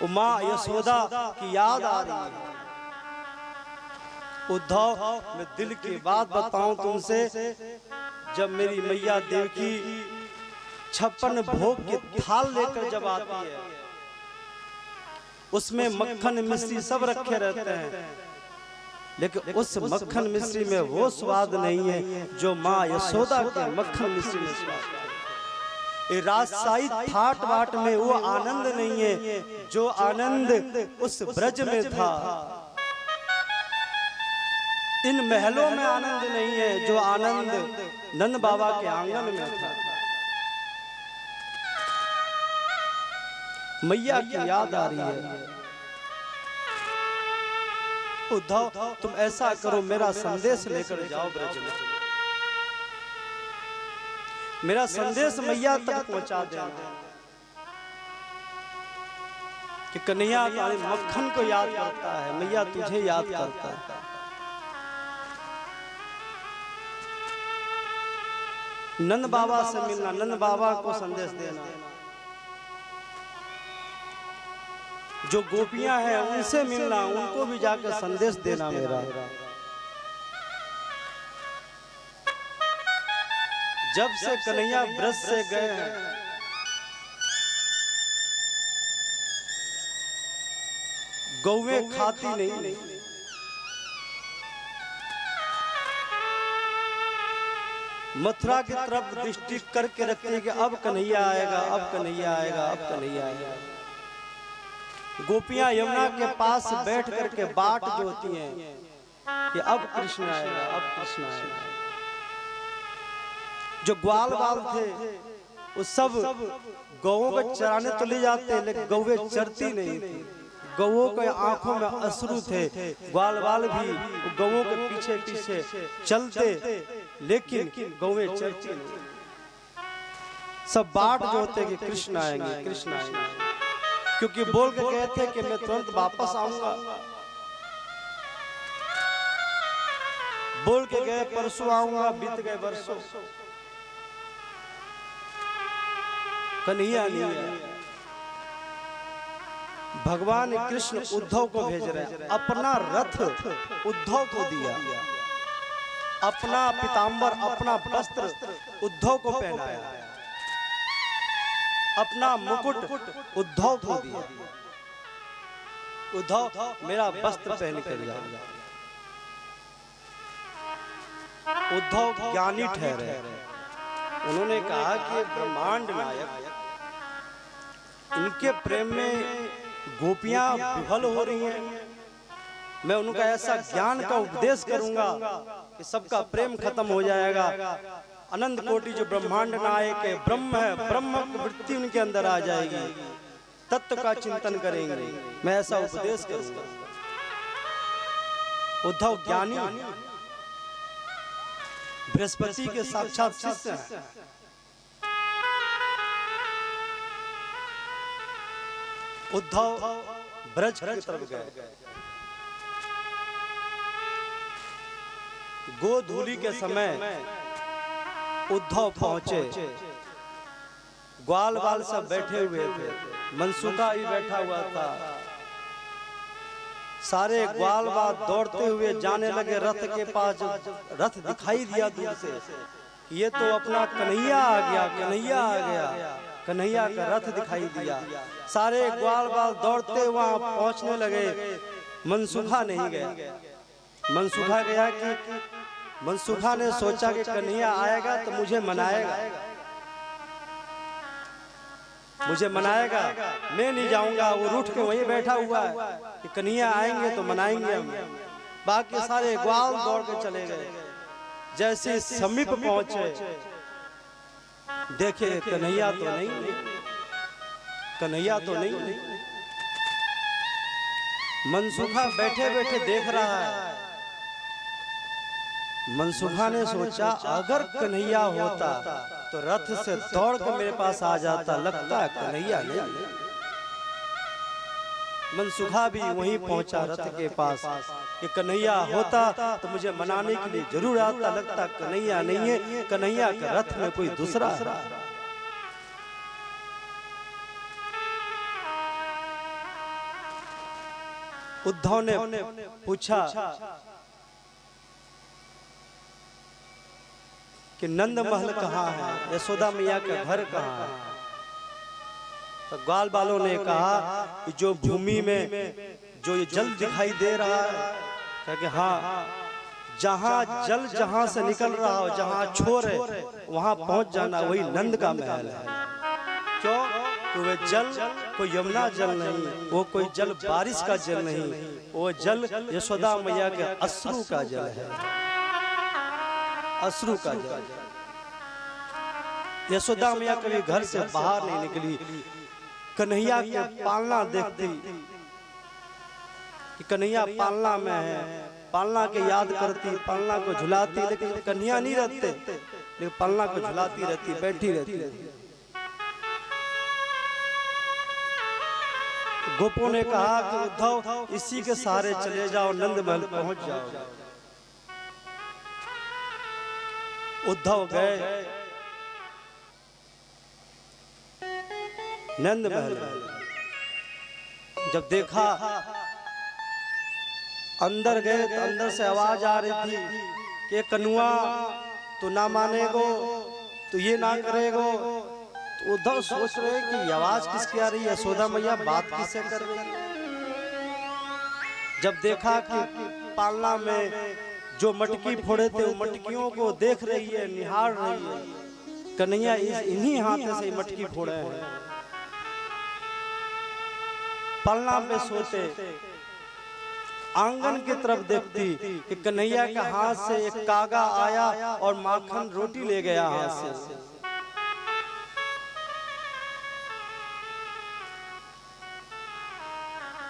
उमा यशोदा की याद आ रही है। उद्धव, मैं दिल की बात बताऊं तुमसे, जब मेरी मैया देवकी 56 भोग के थाल लेकर जब आती है, उसमें मक्खन मिश्री सब रखे रहते हैं, लेकिन उस मक्खन मिश्री में वो स्वाद नहीं है जो माँ यशोदा के मक्खन मिश्री में स्वाद है। राजशाही ठाट बाट में वो आनंद नहीं है जो आनंद उस ब्रज में था। इन महलों में आनंद नहीं है जो आनंद नंद बाबा के आंगन में था। मैया की याद आ रही है। उद्धव, तुम ऐसा करो, मेरा संदेश लेकर जाओ ब्रज में, मेरा संदेश मैया तक पहुंचा देना कि कन्हैया तुम्हारे मक्खन को याद करता है, मैया तुझे याद करता है। नंद बाबा से मिलना, नंद बाबा को संदेश देना, जो गोपियां हैं उनसे मिलना, उनको भी जाकर संदेश देना मेरा। जब से कन्हैया ब्रज से गए हैं, गौवें खाती नहीं, मथुरा की तरफ दृष्टि करके रखती है कि अब कन्हैया आएगा, अब कन्हैया आएगा, अब कन्हैया आएगा। गोपियां यमुना के पास बैठ करके बाट जोती हैं कि अब कृष्ण आएगा, अब कृष्ण आएगा। जो ग्वाल बाल थे वो सब गौओं को चराने तो ले जाते, लेकिन गौवें चरती नहीं थी। गौओं के आंखों में अश्रु थे, ग्वाल बाल भी गौओं के पीछे पीछे चलते, लेकिन गौवें चरती नहीं। सब बाट जोते कि कृष्ण आएंगे, कृष्ण आएंगे, क्योंकि बोल के गए थे कि मैं तुरंत वापस आऊंगा। बोल के गए परसों आऊंगा, बीत गए वर्षों, कन्हैया नहीं आया। भगवान कृष्ण उद्धव को भेज रहे हैं, अपना रथ उद्धव को दिया, अपना पीतांबर, अपना वस्त्र उद्धव को पहनाया, अपना मुकुट उद्धव को दिया। उद्धव, मेरा वस्त्र पहन कर जाओ। उद्धव ज्ञानी ठहरे, उन्होंने कहा कि ब्रह्मांड नायक, इनके प्रेम में गोपियां विफल हो रही हैं, मैं उनका ऐसा ज्ञान का उपदेश करूंगा कि सबका प्रेम खत्म हो जाएगा। अनंत कोटि जो ब्रह्मांड नायक है, ब्रह्म है, ब्रह्म की वृत्ति उनके अंदर आ जाएगी, तत्व का चिंतन करेंगे, मैं ऐसा उपदेश करूंगा। उद्धव ज्ञानी, बृहस्पति के साक्षात शिष्य हैं। उद्धव ब्रज की तरफ गए। गोधूली के समय उद्धव पहुंचे, ग्वाल बाल सब बैठे हुए थे, मनसुखा भी बैठा हुआ था। सारे ग्वाल बाल दौड़ते हुए जाने लगे रथ के पास। रथ दिखाई दिया दूर से, ये तो अपना कन्हैया आ गया, कन्हैया आ गया, कन्हैया का रथ दिखाई दिया। सारे ग्वाल बाल दौड़ते वहां पहुंचने लगे। मनसुखा नहीं गया। मनसुखा गया कि मनसुखा ने सोचा कि कन्हैया आएगा तो मुझे मनाएगा, मुझे मनाएगा, मैं नहीं जाऊंगा। वो रूठ के वहीं बैठा हुआ है कि कन्हैया आएंगे तो मनाएंगे हम। बाकी सारे ग्वाल दौड़ के चले गए। जैसे समीप पहुंचे, देखे कन्हैया तो नहीं, कन्हैया तो नहीं। मनसुखा बैठे बैठे देख रहा है। मनसुखा ने सोचा अगर कन्हैया होता तो रथ से दौड़ कर मेरे पास आ जाता, लगता है कन्हैया नहीं। मनसुखा भी वहीं पहुंचा रथ के पास कि कन्हैया होता तो मुझे मनाने के लिए जरूर आता, लगता कन्हैया नहीं है, कन्हैया के रथ में कोई दूसरा है। उद्धव ने पूछा कि नंद महल कहाँ है, यशोदा मैया का घर कहाँ है। तो ग्वाल बालों ने कहा कि जो भूमि में जो ये जल दिखाई दे रहा है, कहा कि हाँ, जहाँ जल जहाँ से निकल रहा हो, जहाँ छोर है वहां पहुंच जाना, वही नंद का महल है। क्यों? तो वे जल कोई यमुना जल नहीं, वो कोई जल बारिश का जल नहीं, वो जल यशोदा मैया के अश्रु का जल है, अश्रु का जल। यशोदा मैया कभी घर से बाहर नहीं निकली, कन्हैया की पालना देखती कि कन्हैया पालना में है, पालना के याद करती, पालना को झुलाती, लेकिन कन्हैया नहीं रहते, लेकिन पालना को झुलाती रहती, बैठी रहती। गोपों ने कहा कि उद्धव इसी के सहारे चले जाओ, नंद महल पहुंच जाओ। उद्धव गए नंद महल। जब देखा, अंदर गए तो अंदर से आवाज आ रही थी कि कनुआ तू ना मानेगो, तो ये ना करेगो। तो उद्धव सोच रहे कि आवाज किसकी आ रही है, यशोदा मैया बात किससे कर रही है। जब देखा कि पालना में जो मटकी फोड़े थे वो मटकियों को देख रही है, निहार रही है। कन्हैया इन्हीं हाथों से मटकी फोड़े हैं। पालना में सोते आंगन की तरफ देखती कि कन्हैया के हाथ से एक कागा आया और माखन रोटी ले गया हाथ से।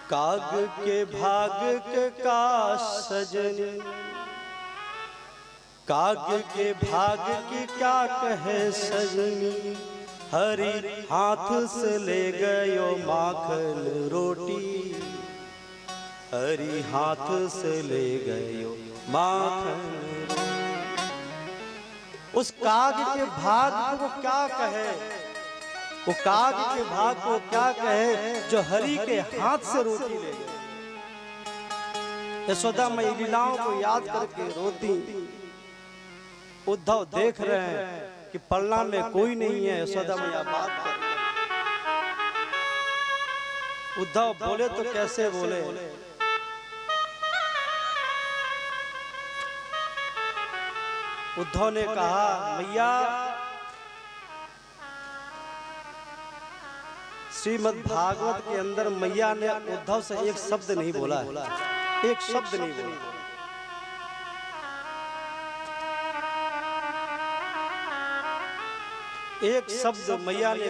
काग के भाग के का सजनी, काग के भाग की क्या कहे सजनी, हरी हाथ से ले गयो माखन रोटी, हरी हाथ से ले गयो माखन रोटी। उस काग के भाग को क्या कहे, वो काग के भाग को क्या कहे जो हरि के हाथ से रोटी ले गए। यशोदा मैया लीलाओं को याद करके रोती। उद्धव देख रहे हैं कि पलना में कोई नहीं है, यशोदा मैया बात कर रही है। उद्धव बोले तो कैसे बोले, उद्धव ने कहा मैया श्रीमद् भागवत के अंदर मैया ने उद्धव से एक शब्द नहीं बोला है, एक शब्द नहीं बोला। एक शब्द मैया ने